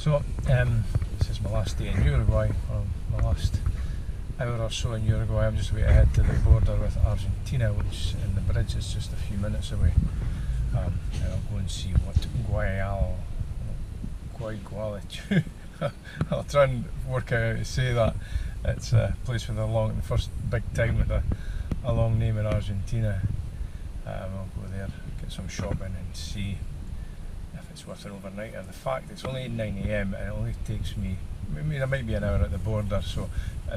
So, this is my last day in Uruguay, or my last hour or so in Uruguay. I'm just about to head to the border with Argentina, which in the bridge is just a few minutes away. And I'll go and see what Gualeguaychú. I'll try and work out how to say that. It's a place with the first big town with a long name in Argentina. I'll go there, get some shopping and see if it's worth an overnight. And the fact it's only 9 AM and it only takes me, there might be an hour at the border, so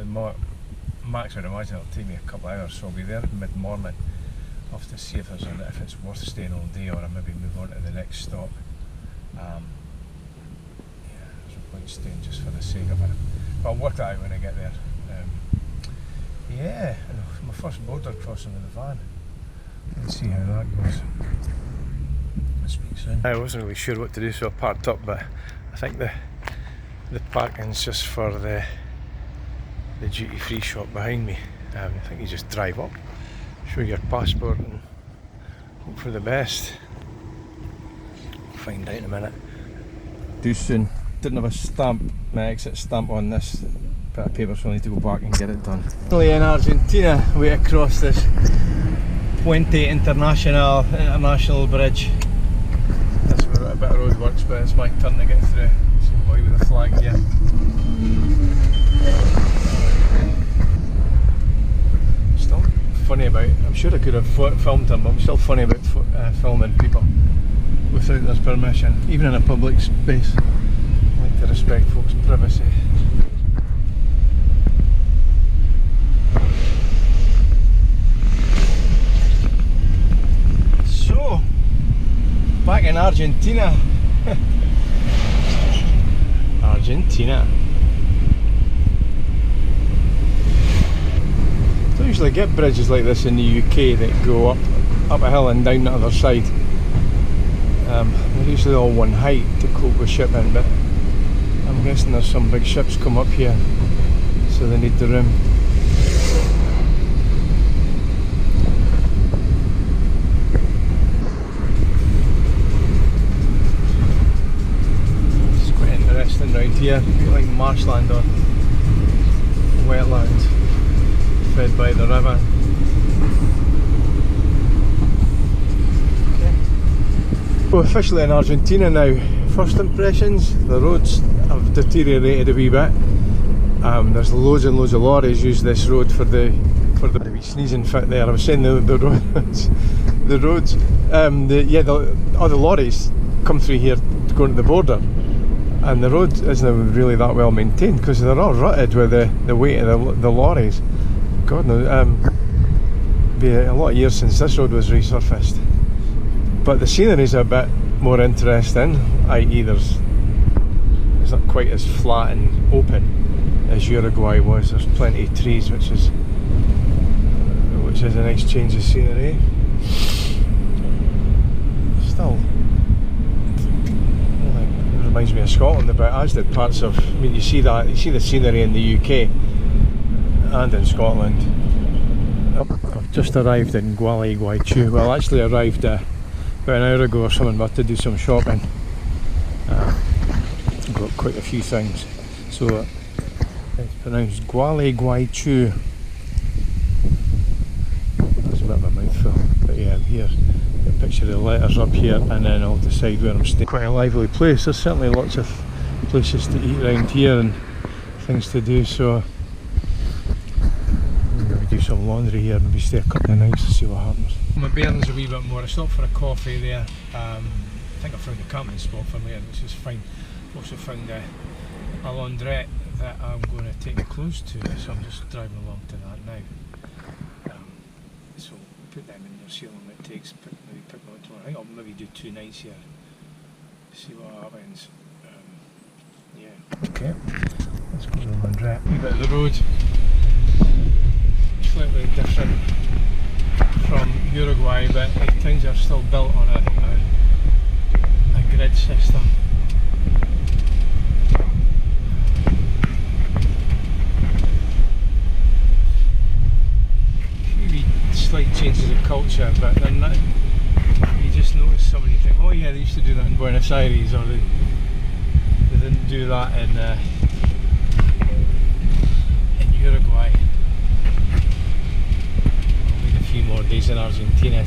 max I'd imagine it'll take me a couple of hours, so I'll be there mid-morning. I'll have to see if it's worth staying all day, or I maybe move on to the next stop. There's no point staying just for the sake of it. But I'll work that out when I get there. My first border crossing with the van. Let's see how that goes. I'll speak soon. I wasn't really sure what to do, so I parked up, but I think the parking's just for the duty-free shop behind me. I think you just drive up, show your passport and hope for the best. We'll find out in a minute. Too soon. Didn't have a stamp, my exit stamp on this bit of paper, so I need to go back and get it done. Finally in Argentina, we across this Puente International Bridge. That's where a bit of road works, but it's my turn to get through. Some boy with a flag here. Still funny about, I'm sure I could have filmed him, but I'm still funny about filming people without their permission, even in a public space. I like to respect folks' privacy. So, back in Argentina. Argentina. Don't usually get bridges like this in the UK that go up a hill and down the other side. They're usually all one height to cope with shipping, but I'm guessing there's some big ships come up here, so they need the room. It's quite interesting round here, like marshland or wetlands fed by the river. We're officially in Argentina now. First impressions, the roads have deteriorated a wee bit. There's loads and loads of lorries use this road for the wee sneezing fit there. I was saying the roads, all the lorries come through here to go to the border, and the road isn't really that well maintained because they're all rutted with the weight of the lorries. God knows, be a lot of years since this road was resurfaced. But the scenery's a bit more interesting, i.e. it's not quite as flat and open as Uruguay was. There's plenty of trees, which is a nice change of scenery. Still, it reminds me of Scotland a bit, as did parts of, you see the scenery in the UK and in Scotland. I've just arrived in Gualeguaychú. Well, I actually arrived about an hour ago or something, but to do some shopping. Got quite a few things. So it's pronounced Gualeguaychú. That's a bit of a mouthful. But yeah, here, a picture of the letters up here, and then I'll decide where I'm staying. Quite a lively place. There's certainly lots of places to eat around here and things to do, so maybe do some laundry here, maybe stay a couple of nights to see what happens. My bearings a wee bit more. I stopped for a coffee there. I think I found a camping spot for later, which is fine. I've also found a laundrette that I'm going to take my clothes to, so I'm just driving along to that now. So put them in there, see how long it takes, maybe pick them up tomorrow. I think I'll maybe do 2 nights here, see what happens. Okay, let's go to the laundrette. A wee bit of the road, slightly different from Uruguay, but the towns are still built on a grid system. Maybe slight changes of culture, but they're not, you just notice somebody think, oh yeah, they used to do that in Buenos Aires, or they didn't do do that in Uruguay. I'll need a few more days in Argentina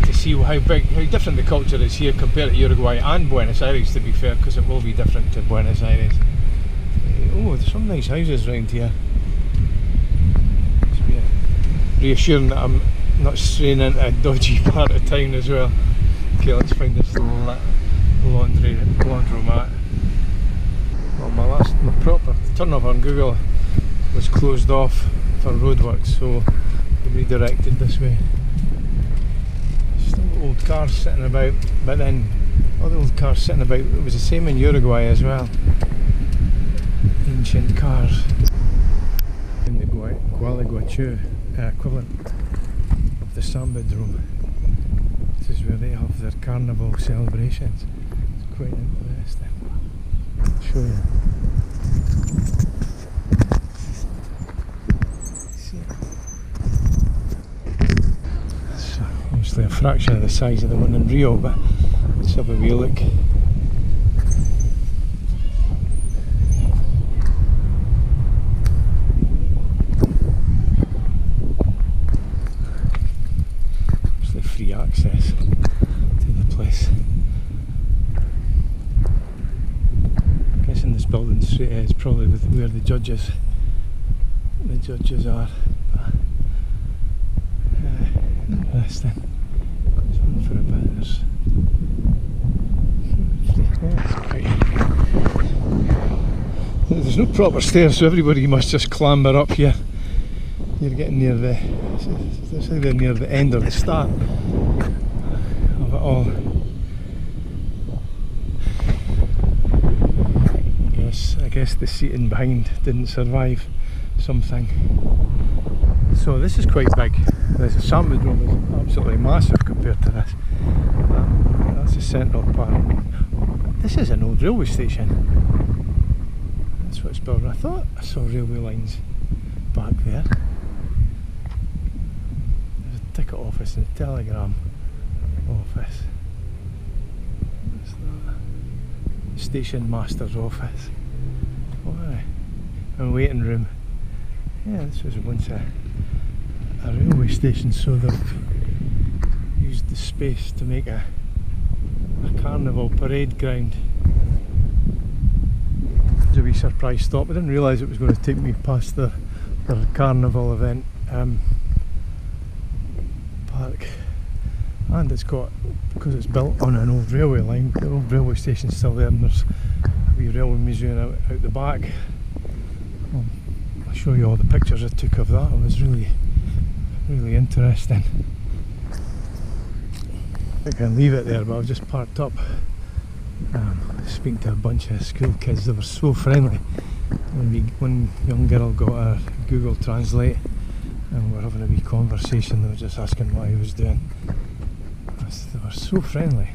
to see how different the culture is here compared to Uruguay and Buenos Aires, to be fair, because it will be different to Buenos Aires. Oh, there's some nice houses around here. It's reassuring that I'm not straying into a dodgy part of town as well. Okay, let's find this laundromat. Well, my proper turn off on Google was closed off for roadworks, so we redirected this way. Still old cars sitting about, but then all the old cars sitting about, it was the same in Uruguay as well. Ancient cars. In the Gualeguaychú equivalent of the Sambadrome. This is where they have their carnival celebrations. It's quite interesting. I'll show you. It's obviously a fraction of the size of the one in Rio, but let's have a wee look. Free access to the place. I'm guessing this building straight is probably where the judges are. But, interesting. Goes on for a bit. There's no proper stairs, so everybody must just clamber up here. You're getting near the end or the start of it all. I guess the seating behind didn't survive something. So this is quite big. The Sambadrome is absolutely massive compared to this. That's the central part. This is an old railway station. That's what it's built. I thought I saw railway lines back there. Ticket office and a telegram office. What's that? Station master's office. Why? And waiting room. Yeah, this was once a railway station, so they've used the space to make a carnival parade ground. It was a wee surprise stop. I didn't realise it was going to take me past their carnival event. Park, and it's got, because it's built on an old railway line, the old railway station's still there, and there's a wee railway museum out the back. I'll show you all the pictures I took of that. It was really interesting. I can leave it there, but I've just parked up speaking to a bunch of school kids. They were so friendly. One young girl got a Google Translate and we're having a wee conversation. They were just asking what I was doing. They were so friendly.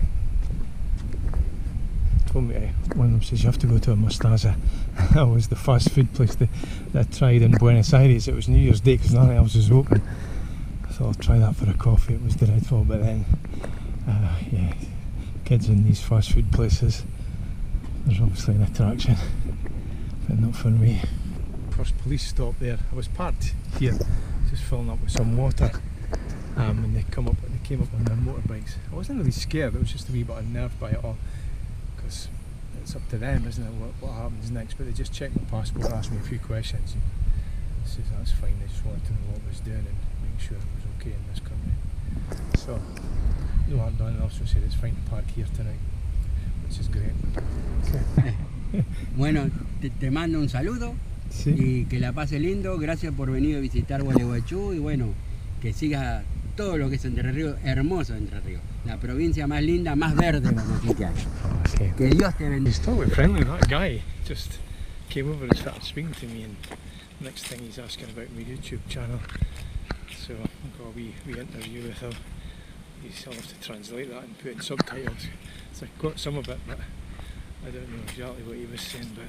Told me, one of them says you have to go to a Mostaza. That was the fast food place that I tried in Buenos Aires. It was New Year's Day because nothing else was open. I thought I'll try that for a coffee. It was dreadful, but then yeah, kids in these fast food places, there's obviously an attraction, but not for me. First police stop there. I was parked here, just filling up with some water, and they came up on their motorbikes. I wasn't really scared. I was just a wee bit unnerved by it all, because it's up to them, isn't it, what happens next. But they just checked my passport, asked me a few questions, and I said that's fine. They just wanted to know what I was doing and make sure it was okay in this country. So no harm done. I also said it's fine to park here tonight, which is great. Okay. Bueno, te mando un saludo. Sí. Y que la pase lindo. Gracias por venir a visitar Gualeguaychú, y bueno, que sigas todo lo que es Entre Ríos, hermoso Entre Ríos, la provincia más linda, más verde que hay. Okay. Que Dios te bendiga. He's totally friendly. That guy just came over and started speaking to me, and next thing he's asking about my YouTube channel. So I've got a wee interview with him. I'll have to translate that and put in subtitles. So I got some of it, but I don't know exactly what he was saying. But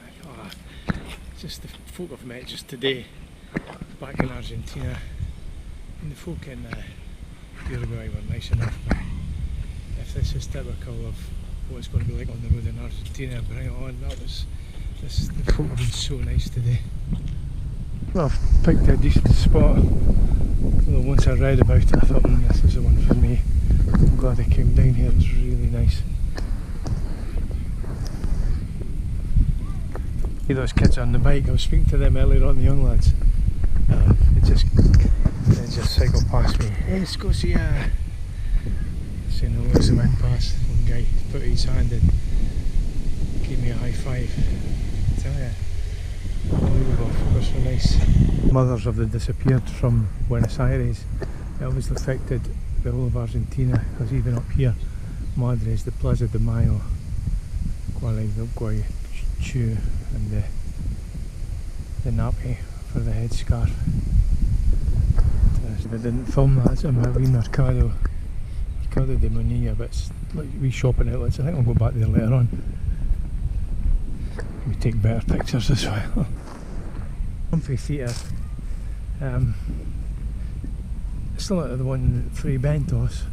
just the folk I've met just today back in Argentina, and the folk in Uruguay were nice enough. But if this is typical of what it's going to be like on the road in Argentina and bring it on. The folk have been so nice today. Well, I've picked a decent spot. Although once I read about it, I thought, this is the one for me. I'm glad I came down here, it's really nice. See those kids on the bike, I was speaking to them earlier on, the young lads. They just cycled past me. Hey, Scotia! Saying hello as I went past. One guy put his hand in, gave me a high five. I tell ya, unbelievable, it was so nice. Mothers have disappeared from Buenos Aires. It obviously affected the whole of Argentina, because even up here, Madres, the Plaza de Mayo, Uruguay, and the nappy for the headscarf. If I didn't film that, it's in my wee Mercado de Monilla, but it's like wee shopping outlets. I think I'll go back there later on. We take better pictures as well. Amphitheatre. It's still like the one in Fray Bentos.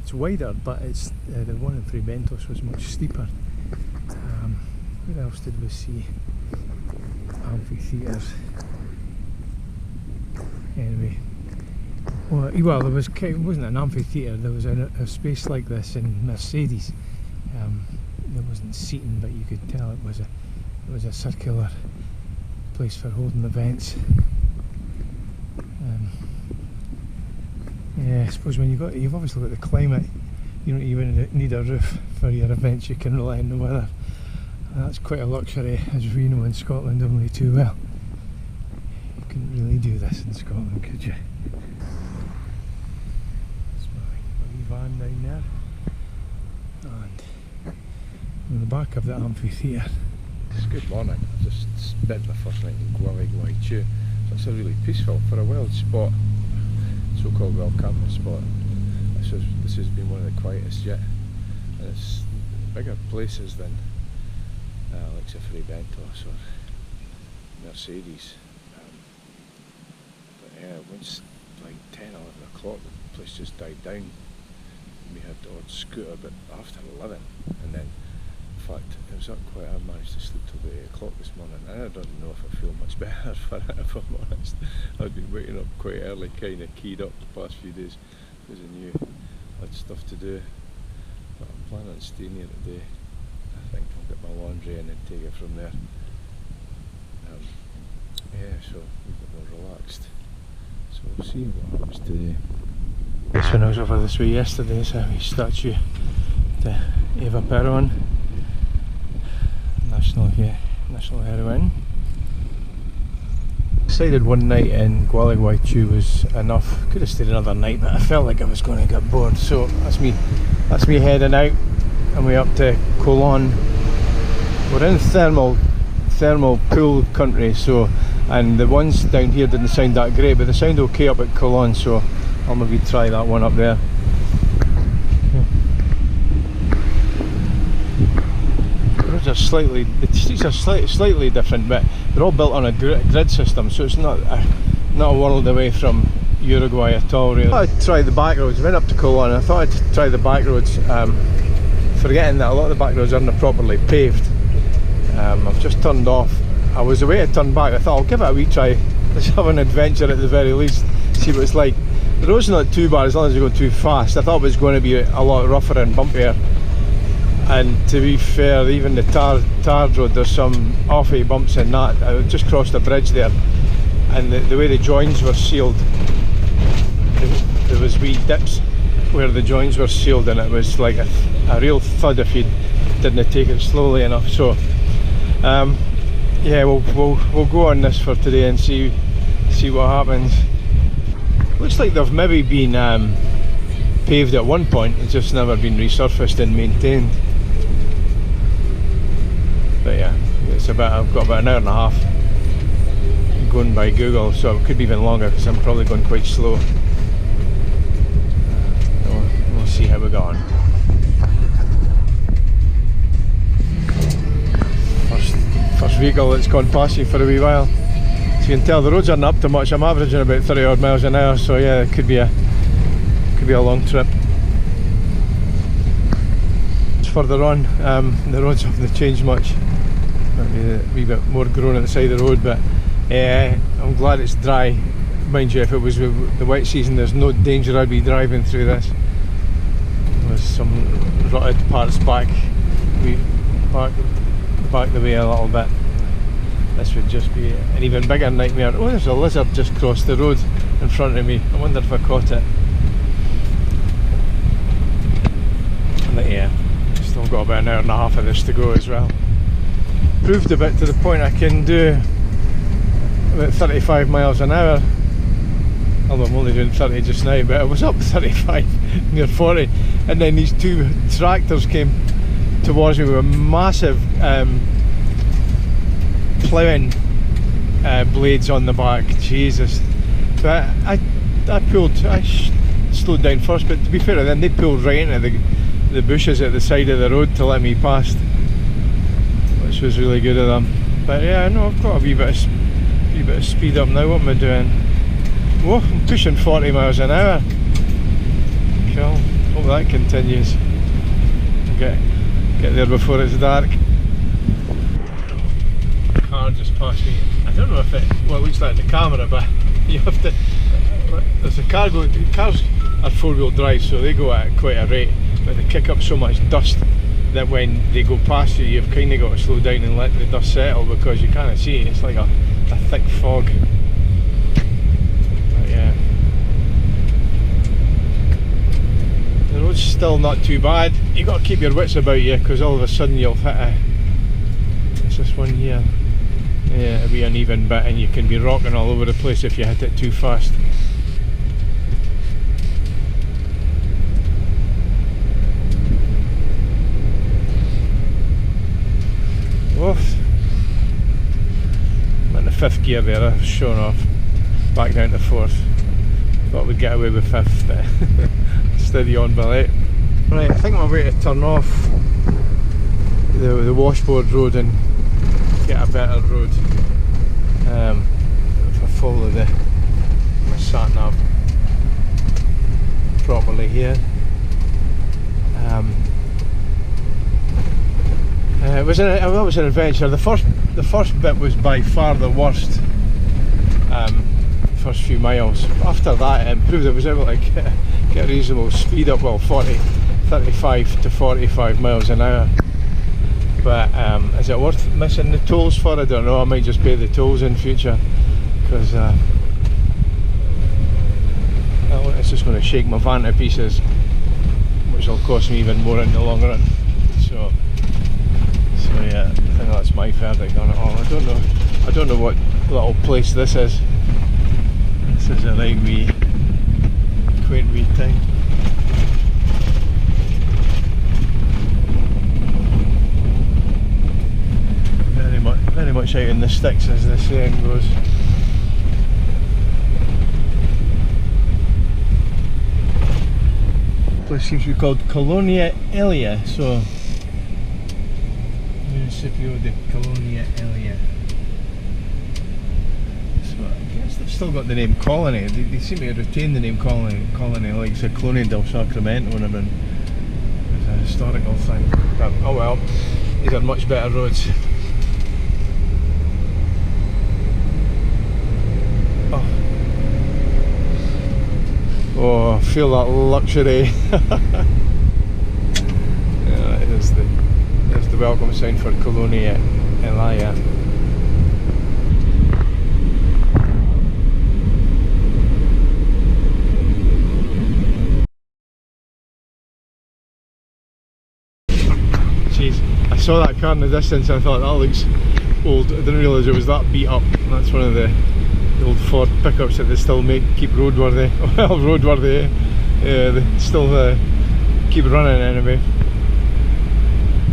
It's wider, but it's the one in Fray Bentos was much steeper. Where else did we see amphitheatres? Anyway, well, there was, it wasn't an amphitheatre, there was a space like this in Mercedes. There wasn't seating, but you could tell it was a circular place for holding events. Yeah, I suppose when you've obviously got the climate, you don't even need a roof for your events, you can rely on the weather. And that's quite a luxury, as we know in Scotland only too well. You couldn't really do this in Scotland, could you? That's my wee van down there. And on the back of the amphitheatre. It's good morning. I've just spent my first night in Uruguay. So it's a really peaceful, for a wild spot, so-called wild camping spot. This has been one of the quietest yet, and it's bigger places than like Fray Bentos or Mercedes. But yeah, once like 10, 11 o'clock, the place just died down. We had the odd scooter, but after 11, and then in fact it was up quite. I managed to sleep till about 8 o'clock this morning, and I don't know if I feel much better for it, if I'm honest. I've been waking up quite early, kind of keyed up the past few days because I knew I had stuff to do, but I'm planning on staying here today. I think I'll get my laundry in and take it from there. Yeah, so a bit more relaxed. So we'll see what happens today. This one I was over this way yesterday, is a wee statue to Eva Perón, national heroine. Decided one night in Gualeguaychú was enough. Could have stayed another night, but I felt like I was going to get bored. So that's me heading out, and we're up to Colón. We're in thermal pool country, so, and the ones down here didn't sound that great, but they sound okay up at Colón, so I'll maybe try that one up there. The roads are the streets are slightly different, but they're all built on a grid system, so it's not a world away from Uruguay at all, really. I thought I'd try the back roads. I went up to Colón, I thought I'd try the back roads, forgetting that a lot of the back roads aren't properly paved. I've just turned off. I was away to turn back. I thought I'll give it a wee try. Let's have an adventure at the very least, see what it's like. The road's not too bad as long as you go too fast. I thought it was going to be a lot rougher and bumpier, and to be fair, even the tarred road, there's some awfully bumps in that. I just crossed a bridge there, and the way the joins were sealed, there was wee dips where the joins were sealed, and it was like a real thud if you didn't take it slowly enough. So yeah, we'll go on this for today and see what happens. Looks like they've maybe been paved at one point, it's just never been resurfaced and maintained. But yeah, I've got about an hour and a half going by Google, so it could be even longer because I'm probably going quite slow. We'll see how we go on. First vehicle that's gone past you for a wee while. So you can tell the roads aren't up to much. I'm averaging about 30 odd miles an hour, so yeah, it could be a long trip. further on. The roads haven't changed much. Maybe a wee bit more grown at the side of the road, but I'm glad it's dry. Mind you, if it was the wet season, there's no danger I'd be driving through this. There's some rutted parts back the way a little bit. This would just be an even bigger nightmare. Oh, there's a lizard just crossed the road in front of me. I wonder if I caught it. But yeah, still got about an hour and a half of this to go as well. Improved a bit to the point I can do about 35 miles an hour. Although I'm only doing 30 just now, but I was up 35, near 40, and then these two tractors came towards me with massive ploughing blades on the back. Jesus. So I slowed down first, but to be fair, then they pulled right into the bushes at the side of the road to let me past, which was really good of them. But yeah, no, I've got a wee bit of speed up now. What am I doing? Whoa, I'm pushing 40 miles an hour. Cool. Hope that continues. Get there before it's dark. Car just passed me. I don't know if it looks like in the camera, but you have to. There's a car going. Cars are four-wheel drive, so they go at quite a rate, but they kick up so much dust that when they go past you, you've kind of got to slow down and let the dust settle, because you can't see it. It's like a thick fog. But yeah, the road's still not too bad. You got to keep your wits about you, because all of a sudden you'll hit a. What's this one here? Yeah, it'll be an uneven bit, and you can be rocking all over the place if you hit it too fast. Oof. I'm in the 5th gear there, I've shown off. Back down to 4th. Thought we'd get away with 5th, but steady on belly. Right, I think I'm way to turn off the washboard road and get a better road. If I follow my sat nav properly here. It was an adventure. The first bit was by far the worst. First few miles. After that, it improved. I was able to get a reasonable speed up. Well, 35 to 45 miles an hour. But is it worth missing the tolls for? I don't know. I might just pay the tolls in future, because it's just going to shake my van to pieces, which will cost me even more in the long run. So yeah, I think that's my verdict on it all. I don't know what little place this is. This is a like wee quaint wee thing. Very much out in the sticks, as the saying goes. The place seems to be called Colonia Elia, so Municipio de Colonia Elia. So I guess they've still got the name Colony. They seem to retain the name Colony, like it's a Colonia del Sacramento and everything. It's a historical thing. But oh well, these are much better roads. Oh, I feel that luxury. Yeah, there's the welcome sign for Colonia Elia. Jeez, I saw that car in the distance and I thought that looks old. I didn't realise it was that beat up. That's one of the old Ford pickups that they still keep roadworthy. Well, roadworthy, yeah, they still keep running anyway.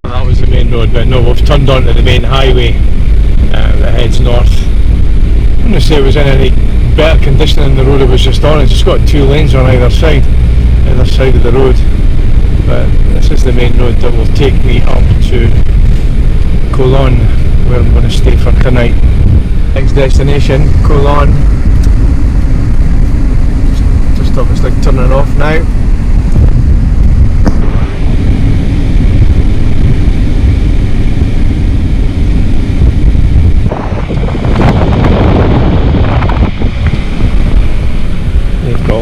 That was the main road, but no, we've turned onto the main highway that heads north. I wouldn't say it was in any better condition than the road it was just on. It's just got 2 lanes on either side of the road. But this is the main road that will take me up to Cologne, where I'm going to stay for tonight. Next destination, Cologne. Just obviously turning off now.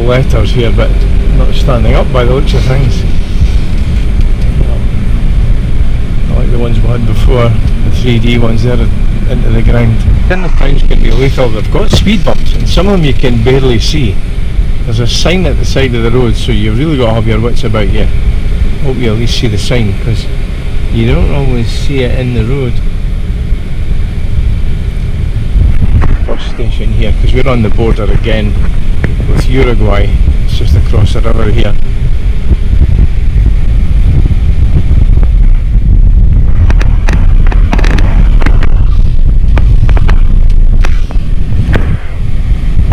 letters here, but not standing up by the looks of things. I like the ones we had before, the 3D ones there into the ground. Then the towns can be lethal. They've got speed bumps, and some of them you can barely see. There's a sign at the side of the road, so you've really got to have your wits about you. Hope you at least see the sign, because you don't always see it in the road. Bus station here, because we're on the border again with Uruguay. It's just across the river here.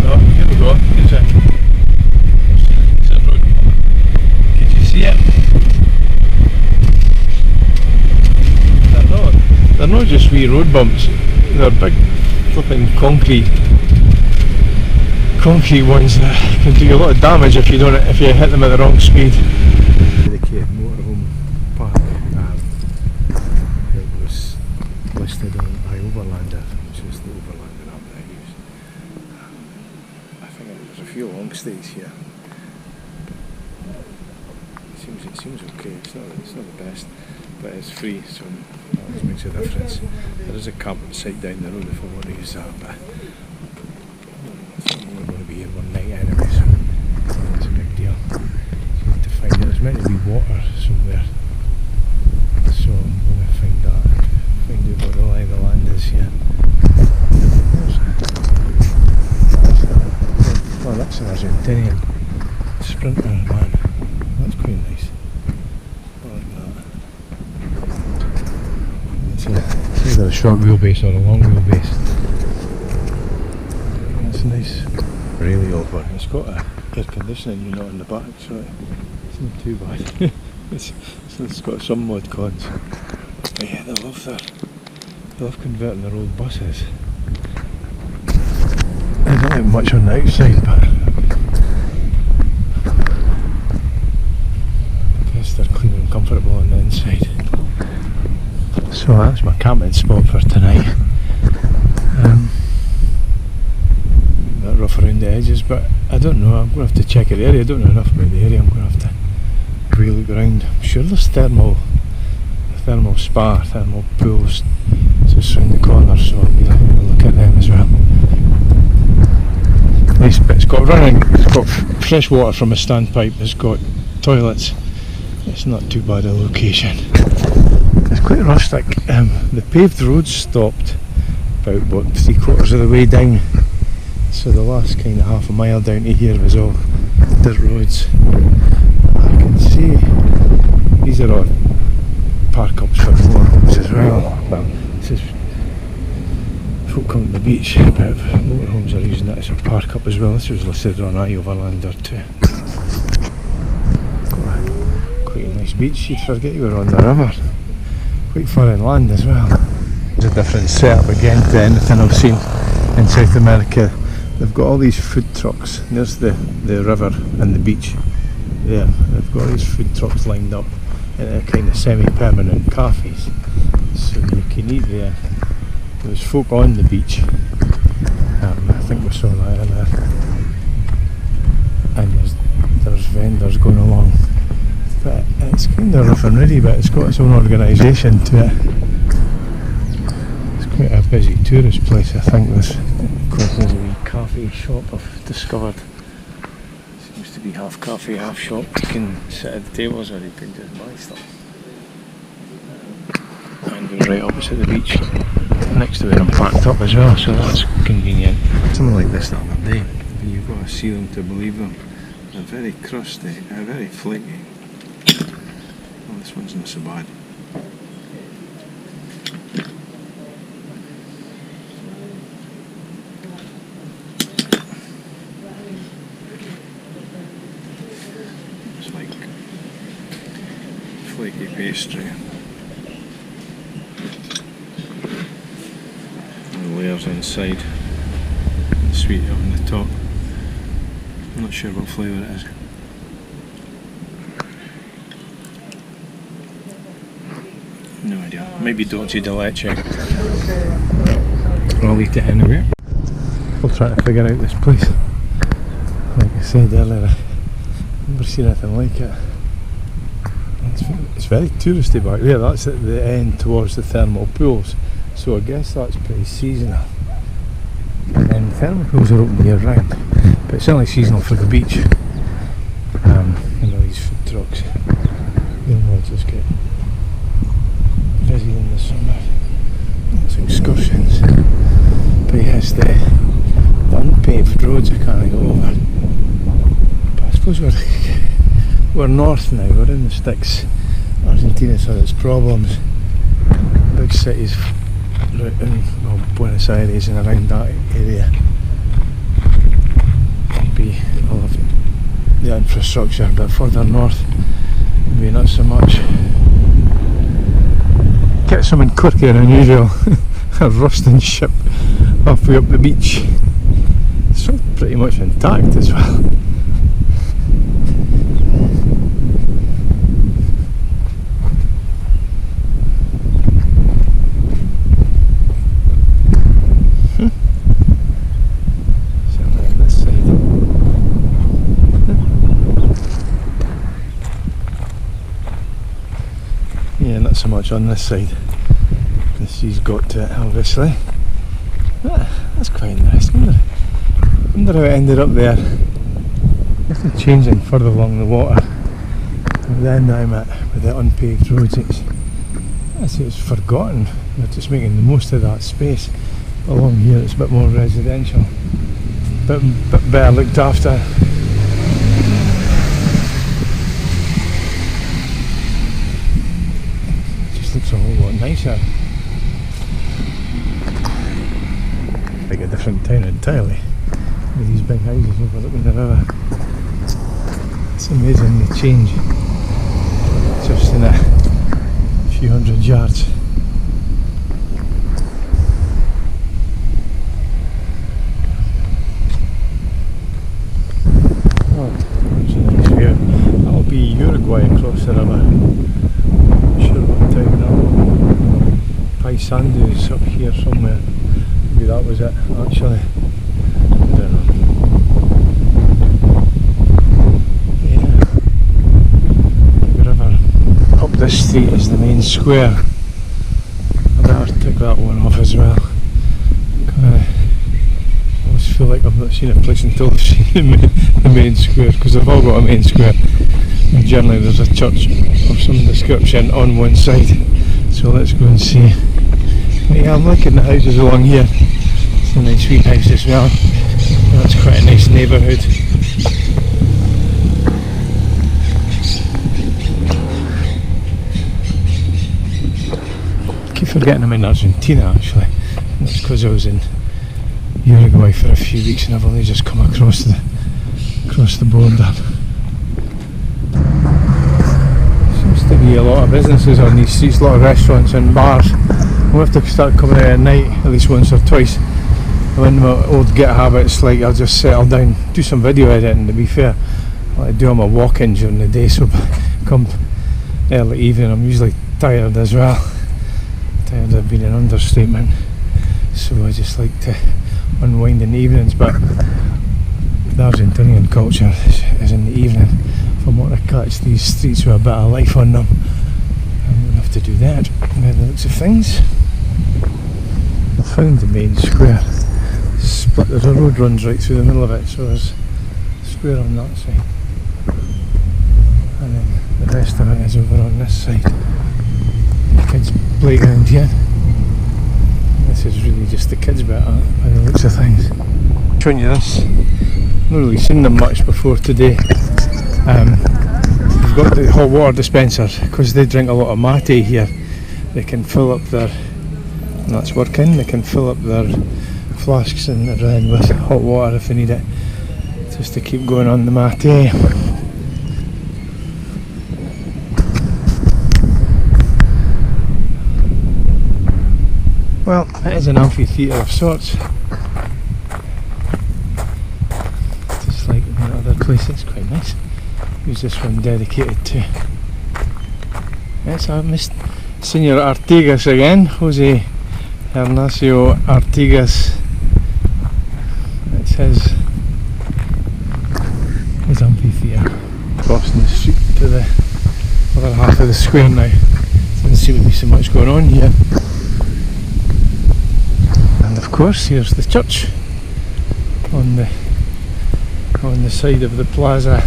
Oh, here we go. There's a road. Can you see it? They're not just wee road bumps, they're big flipping concrete ones that can do you a lot of damage if you hit them at the wrong speed. Dedicated motorhome park that was listed on iOverlander, which is the Overlander app that I use. I think there's a few long stays here. It seems okay. It's not the best, but it's free, so that always makes a difference. There is a camping site down the road if I want to use that, but I'm only going to be here one night anyway, so it's a big deal. So I need to find it. There's meant to be water somewhere, so I'm going to find out what the lie of the land is here. Oh, that's an Argentinian sprinter, man. That's quite nice. I like that. It's either a short wheelbase or a long wheelbase. That's nice. Really old one. It's got a air conditioning unit on the back, so it's not too bad. it's got some mod cons. But yeah, they love converting their old buses. I don't have much on the outside, but I guess they're clean and comfortable on the inside. So that's my camping spot for tonight. A bit rough around the edges, but I don't know, I'm going to have to check the area. I don't know enough about the area. I'm going to have to really look around. I'm sure there's thermal spa, thermal pools just around the corner, so I'll be having a look at them as well. Nice bit. It's got fresh water from a standpipe. It's got toilets. It's not too bad a location. It's quite rustic. The paved roads stopped about 3/4 of the way down, so the last kind of half a mile down to here was all dirt roads. I can see these are all park ups for motorhomes as well. Well, this is folk come to the beach, but motorhomes are using that as a park up as well. This was listed on iOverlander too. Quite a nice beach. You'd forget you were on the river. Quite far inland as well. It's a different setup again to anything I've seen in South America. They've got all these food trucks. There's the river and the beach there. They've got all these food trucks lined up in a kind of semi-permanent cafes, so you can eat there. There's folk on the beach. I think we saw that earlier. And there's vendors going along. But it's kind of rough and ready, but it's got its own organisation to it. It's quite a busy tourist place, I think. There's a wee cafe shop I've discovered. Seems to be half cafe, half shop. You can sit at the tables or you can just buy stuff. And we're right opposite the beach, next to where I'm parked up as well, so that's convenient. Something like this the other day, but you've got to see them to believe them. They're very crusty, very flaky. Well, this one's not so bad. It's like flaky pastry. And the layers inside, and sweet up on the top. I'm not sure what flavour it is. No idea. Maybe dulce de leche. I'll eat it anyway. We'll try to figure out this place. Like I said earlier, I've never seen anything like it. It's very touristy back there. That's at the end towards the thermal pools, so I guess that's pretty seasonal. And then thermal pools are open year round, but it's only seasonal for the beach. You know, these food trucks, you'll just get busy in the summer. It's excursions, but yes, the unpaved roads I can't go over. But I suppose we're north now, we're in the sticks. Argentina's had its problems. Big cities, in Buenos Aires and around that area, maybe all of the infrastructure, but further north, maybe not so much. Get something quirky and unusual. A rusting ship halfway up the beach. It's pretty much intact as well. Somewhere on this side. Yeah, not so much on this side. The sea's got to it, obviously. That's quite interesting. I wonder how it ended up there. If they're changing further along the water, and then I'm at with the unpaved roads, it's forgotten. They're just making the most of that space. Along here it's a bit more residential, bit better looked after. Just looks a whole lot nicer. Like a different town entirely, with these big houses overlooking the river. It's amazing the change just in a few hundred yards. Oh, that's a nice view. That'll be Uruguay across the river. Not sure what town that will be. Paysandu is up here somewhere. Maybe that was it, actually. I don't know. Yeah. The river up this street is the main square. I better tick that one off as well. I always feel like I've not seen a place until I've seen the main square, because they've all got a main square. And generally there's a church of some description on one side. So let's go and see. But yeah, I'm liking the houses along here. It's a nice wee house as well. And that's quite a nice neighbourhood. I keep forgetting I'm in Argentina actually. That's because I was in Uruguay for a few weeks and I've only just come across the border. Seems to be a lot of businesses on these streets, a lot of restaurants and bars. We'll have to start coming out at night at least once or twice. I'm in my old git habits, like I'll just settle down, do some video editing. To be fair, I do on my walk-in during the day, so come early evening I'm usually tired as well. Tired of being an understatement, so I just like to unwind in the evenings. But the Argentinian culture is in the evening. If I want to catch these streets with a bit of life on them, I'm going to have to do that by the looks of things. I found the main square. Split, there's a road runs right through the middle of it, so there's a square on that side, and then the rest of it is over on this side. The kids' playground here. This is really just the kids' bit by the looks of things. Showing you this. I've not really seen them much before today. We've got the hot water dispenser, because they drink a lot of mate here. They can fill up their, and that's working, they can fill up their flasks and everything with hot water if they need it, just to keep going on the mate. Well, it is an amphitheatre of sorts, just like in other places. Quite nice. Who's this one dedicated to? Yes, I missed Senor Artigas again, Jose Ignacio Artigas. It says his amphitheatre. Crossing the street to the other half of the square now. Doesn't seem to be so much going on here. And of course here's the church on the side of the plaza.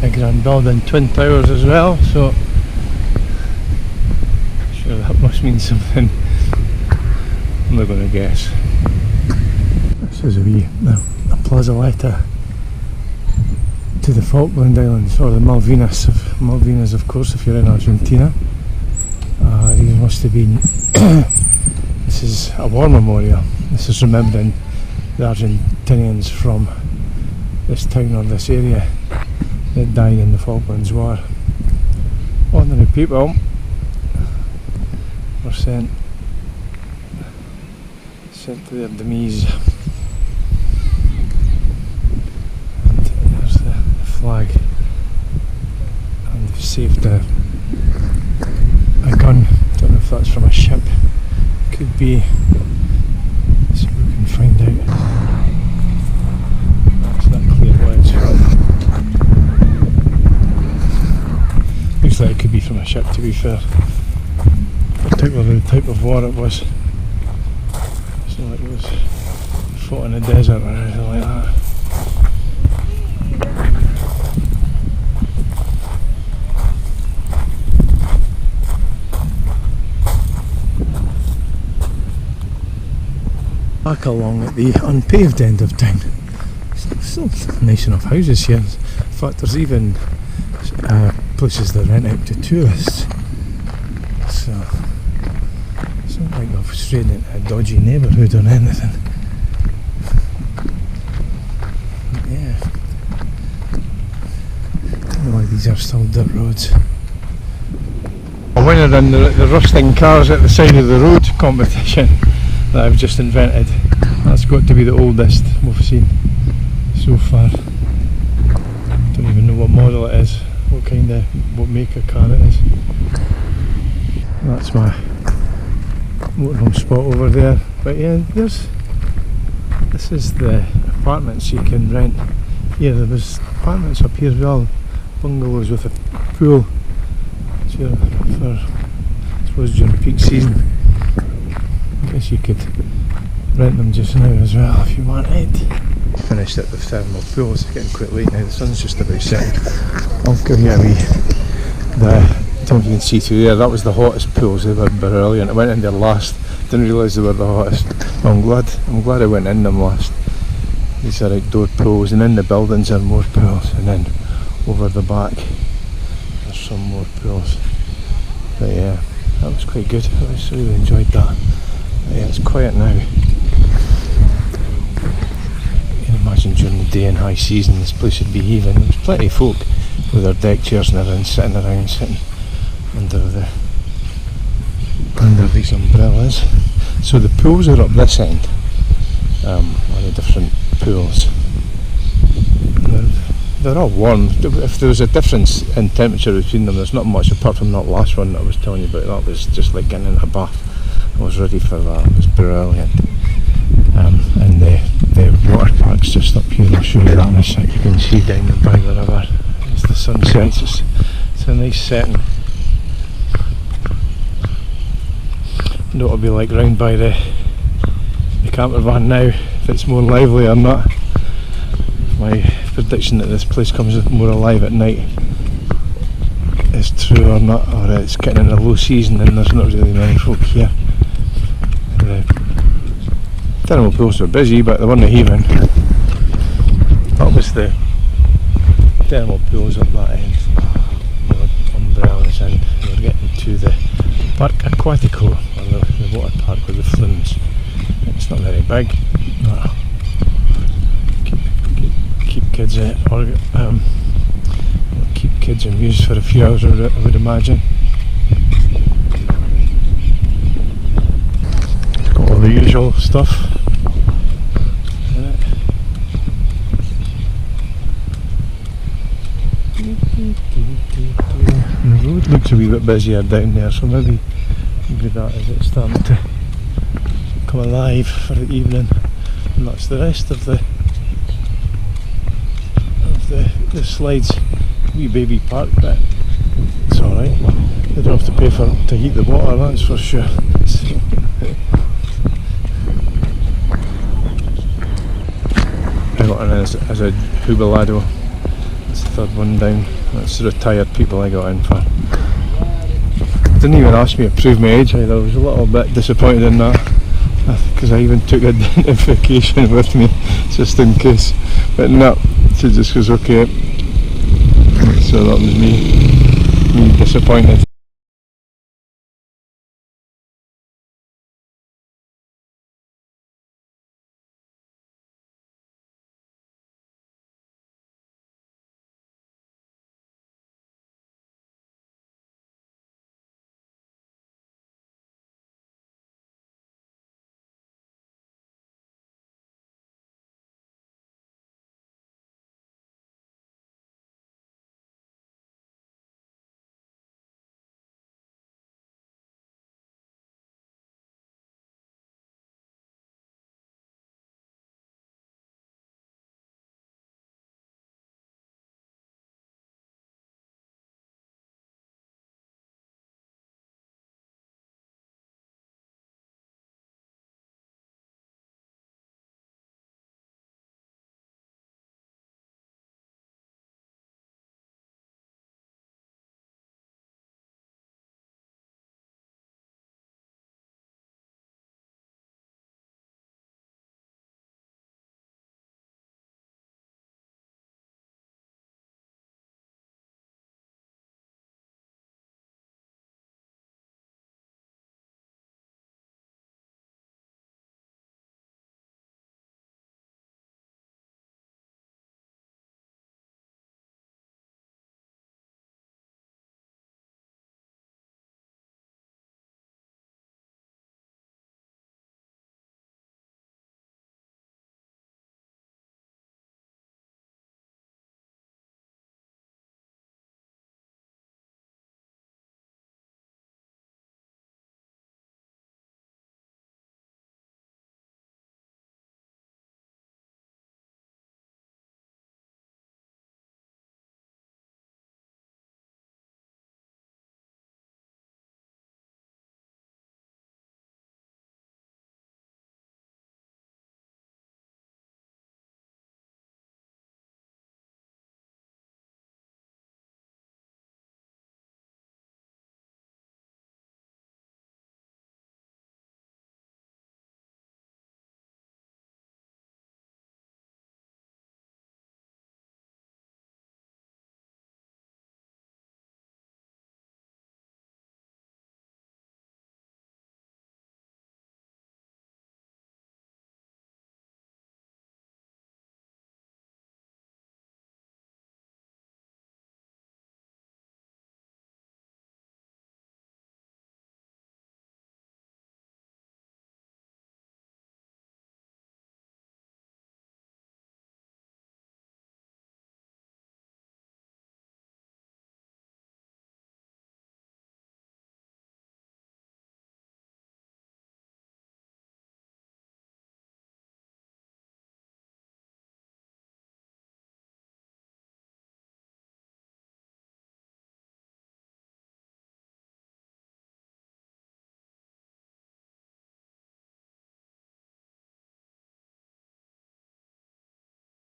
A grand building, twin towers as well, so sure that must mean something. I'm not going to guess. This is a plazoleta to the Falkland Islands, or the Malvinas of course if you're in Argentina. These must have been this is a war memorial. This is remembering the Argentinians from this town or this area that died in the Falklands War. Ordinary people were sent to their demise. And there's the flag, and they've saved a gun. Don't know if that's from a ship. Could be. See if we can find out. That's not clear where it's from. Looks like it could be from a ship, to be fair. Particularly the type of war it was. It's not like it was fought in a desert or anything like that. Back along at the unpaved end of town. Still nice enough houses here. In fact, there's even places that rent out to tourists. So it's not like I've strayed into a dodgy neighbourhood or anything. But yeah. Don't know why these are still dirt roads. A winner in the rusting cars at the side of the road competition that I've just invented. That's got to be the oldest we've seen so far. Don't even know what model it is, what make of car it is. That's my motorhome spot over there. But yeah, this is the apartments you can rent. Yeah, there was apartments up here as well, bungalows with a pool. So for, I suppose during peak season, I guess you could rent them just now as well if you wanted. Finished at the thermal pool. It's getting quite late now, the sun's just about setting. I'll give you a wee, I don't know if you can see through there, that was the hottest pools. They were brilliant. I went in there last, didn't realise they were the hottest. Well, I'm glad I went in them last. These are outdoor pools, and in the buildings are more pools, and then over the back there's some more pools. But yeah, that was quite good. I really enjoyed that. But yeah, it's quiet now. You can imagine during the day in high season this place would be heaving. There's plenty of folk with their deck chairs and everything sitting under these umbrellas. So the pools are up this end, all the different pools. They're all warm. If there was a difference in temperature between them, there's not much apart from that last one that I was telling you about. That was just like getting into a bath. I was ready for that. It was brilliant. And the water park's just up here. I'll show you that in a sec. You can see down by the river as the sun sets. It's a nice setting. I don't know what it'll be like round by the camper van now, if it's more lively or not. My prediction that this place comes more alive at night is true or not, or it's getting into low season and there's not really many folk here. The thermal pools were busy, but they weren't heaving. That was the thermal pools up that end. There were umbrellas, and we're getting to the Park Aquatico, or the water park with the flumes. It's not very big. No. Keep kids keep kids amused for a few hours, I would imagine. It's got all the usual stuff. And the road looks a wee bit busier down there, so maybe that is it starting to come alive for the evening. And that's the rest of the the slides, wee baby park bit. It's alright. They don't have to pay to heat the water, that's for sure. I got in as a jubilado. It's the third one down. That's the retired people I got in for. Didn't even ask me to prove my age either. I was a little bit disappointed in that, because I even took identification with me just in case. But no, she just goes okay. So that was me disappointed.